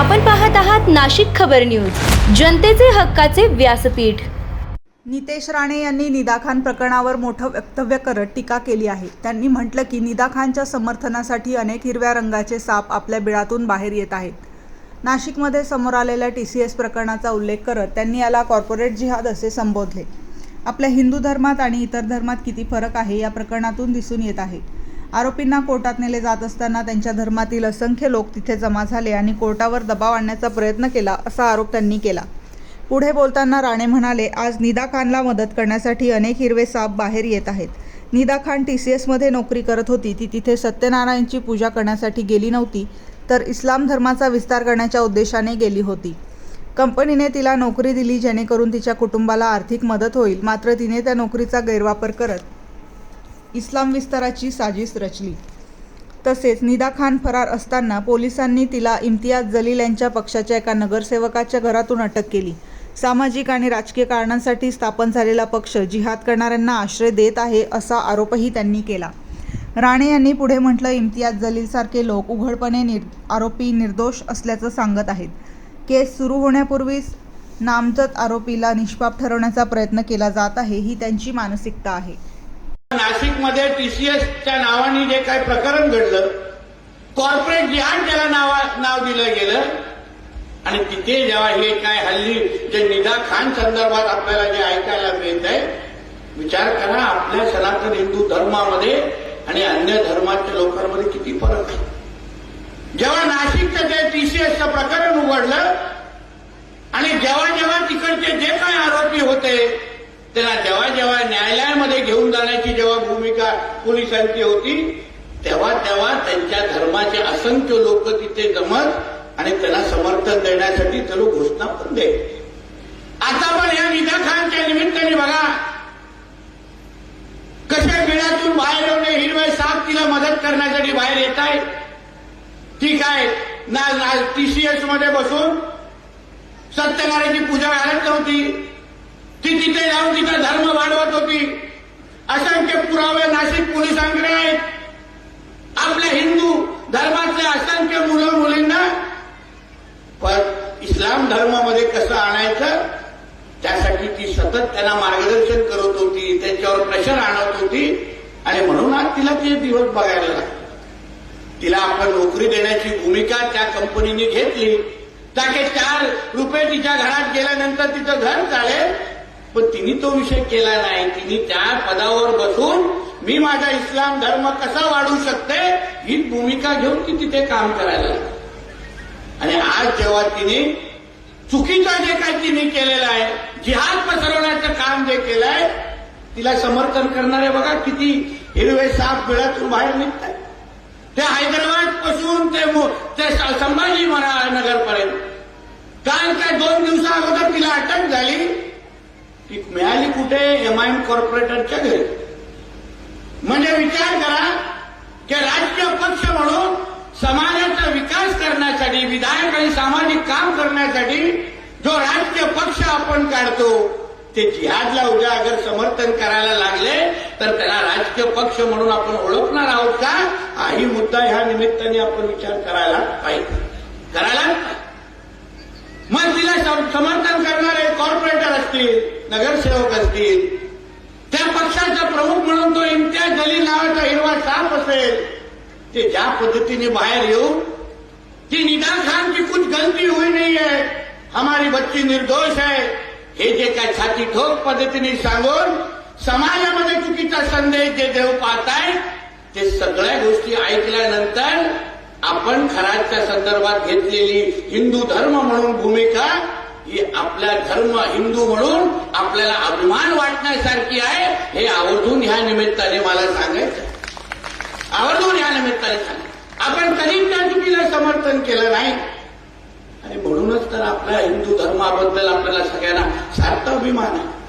आपण पाहत आहात नाशिक खबर न्यूज, जनतेचे हक्काचे व्यासपीठ। नितेश राणे यांनी निदा खान प्रकरणावर मोठं वक्तव्य करत टीका केली आहे। त्यांनी म्हटलं की निदा खानच्या समर्थनासाठी अनेक हिरव्या रंगाचे साप आपल्या बिळातून बाहेर येत आहेत। नाशिकमध्ये समोर आलेल्या TCS प्रकरणाचा उल्लेख करत त्यांनी याला कॉर्पोरेट जिहाद असे संबोधले। आपल्या हिंदू धर्मात आणि इतर धर्मात किती फरक आहे या प्रकरणातून दिसून येत आहे। आरोपींना कोर्टात नेले जात असताना त्यांच्या धर्मातील असंख्य लोक तिथे जमा झाले आणि कोर्टावर दबाव आणण्याचा प्रयत्न केला असा आरोप त्यांनी केला। पुढे बोलताना राणे म्हणाले, आज निदा खानला मदत करण्यासाठी अनेक हिरवे साप बाहेर येत आहेत। निदा खान TCS मध्ये नोकरी करत होती। ती तिथे सत्यनारायणची पूजा करण्यासाठी गेली नव्हती, तर इस्लाम धर्माचा विस्तार करण्याच्या उद्देशाने गेली होती। कंपनीने तिला नोकरी दिली जेणेकरून तिच्या कुटुंबाला आर्थिक मदत होईल, मात्र तिने त्या नोकरीचा गैरवापर करत इस्लाम विस्ताराची साजिश रचली। तसेच निदा खान फरार असताना पोलिसांनी तिला इम्तियाज जलील यांच्या पक्षाच्या एका नगरसेवकाच्या घरातून अटक केली। सामाजिक आणि राजकीय कारणांसाठी स्थापन झालेला पक्ष जिहाद करणाऱ्यांना आश्रय देत आहे असा आरोपही त्यांनी केला। राणे यांनी पुढे म्हटलं, इम्तियाज जलीलसारखे लोक उघडपणे आरोपी निर्दोष असल्याचं सांगत आहेत। केस सुरू होण्यापूर्वीच नामजद आरोपीला निष्पाप ठरवण्याचा प्रयत्न केला जात आहे, ही त्यांची मानसिकता आहे। नाशिकमध्ये TCSच्या नावाने जे काही प्रकरण घडलं, कॉर्पोरेट जिहाद त्याला नाव दिलं गेलं आणि तिथे जेव्हा हे काय हल्ली जे निदा खान संदर्भात आपल्याला जे ऐकायला मिळत आहे, विचार करा आपल्या सनातन हिंदू धर्मामध्ये आणि अन्य धर्माच्या लोकांमध्ये किती फरक आहे। जेव्हा नाशिकचं जे TCSचं प्रकरण उघडलं आणि जेव्हा तिकडचे जे काही आरोपी होते त्यांना जेव्हा न्यायालयामध्ये घेऊन जाण्याची जेव्हा भूमिका पोलिसांची होती, तेव्हा त्यांच्या धर्माचे असंख्य लोक तिथे जमत आणि त्यांना समर्थन देण्यासाठी ते लोक घोषणा पण द्यायचे। आता पण या निदा खानच्या निमित्ताने बघा कशा बिळातून बाहेर येऊन हिरवे साप तिला मदत करण्यासाठी बाहेर येत आहे। ठीक आहे ना, TCS मध्ये बसून सत्यनारायणची पूजा घालत नव्हती, ती तिथे जाऊन तिचा धर्म वाढवत होती। असंख्य पुरावे नाशिक पोलिसांकडे आहेत। आपल्या हिंदू धर्मातल्या असंख्य मुलं मुलींना पण इस्लाम धर्मामध्ये कसं आणायचं त्यासाठी ती सतत त्यांना मार्गदर्शन करत होती, त्यांच्यावर प्रेशर आणत होती आणि म्हणून आज तिला ते दिवस बघायला लागले। तिला आपण नोकरी देण्याची भूमिका त्या कंपनीने घेतली, ताके 4 रुपये तिच्या घरात गेल्यानंतर तिचं घर चालेल, पण तिने तो विषय केला नाही। तिने त्या पदावर बसून मी माझा इस्लाम धर्म कसा वाढवू शकते ही भूमिका घेऊन ती तिथे काम करायला लागली। आणि आज जेव्हा तिने चुकीचं जे काही तिने केलेलं आहे, जिहाद पसरवण्याचं काम जे केलं आहे, तिला समर्थन करणारे बघा किती हिरवे साप बिळातून बाहेर निघत आहेत। ते हैदराबाद पासून ते संभाजी नगरपर्यंत काल काय 2 दिवसा अगोदर तिला अटक झाली, ती मिळाली कुठे? MIM कॉर्पोरेटरच्या घरी। म्हणजे विचार करा की राजकीय पक्ष म्हणून समाजाचा विकास करण्यासाठी, विधायक आणि सामाजिक काम करण्यासाठी जो राजकीय पक्ष आपण काढतो ते जिहादला उद्या अगर समर्थन करायला लागले तर त्याला राजकीय पक्ष म्हणून आपण ओळखणार आहोत का? हाही मुद्दा ह्या निमित्ताने आपण विचार करायला पाहिजे। मग तिला समर्थन करणारे कॉर्पोरेटर असतील, नगरसेवक असतील, त्या पक्षाचा प्रमुख म्हणून तो इम्तियाज जलील नावाचा हिरवा साप असेल, ते ज्या पद्धतीने बाहेर येऊन की निदा खान की कुछ गलती हुई नहीं है, हमारी बच्ची निर्दोष है, हे जे काय छाती ठोक पद्धतीने सांगून समाजामध्ये चुकीचा संदेश जे देऊ पाहताय, ते सगळ्या गोष्टी ऐकल्यानंतर आपण खराच्या संदर्भात घेतलेली हिंदू धर्म म्हणून भूमिका ही आपला धर्म हिंदू म्हणून आपल्याला अभिमान वाटण्यासारखी आहे, हे आवर्जून ह्या निमित्ताने मला सांगायचं। आवर्जून ह्या निमित्ताने सांगायचं, आपण कधीच त्या चुकीला समर्थन केलं नाही आणि म्हणूनच तर आपल्या हिंदू धर्माबद्दल आपल्याला सगळ्यांना सार्थ अभिमान आहे।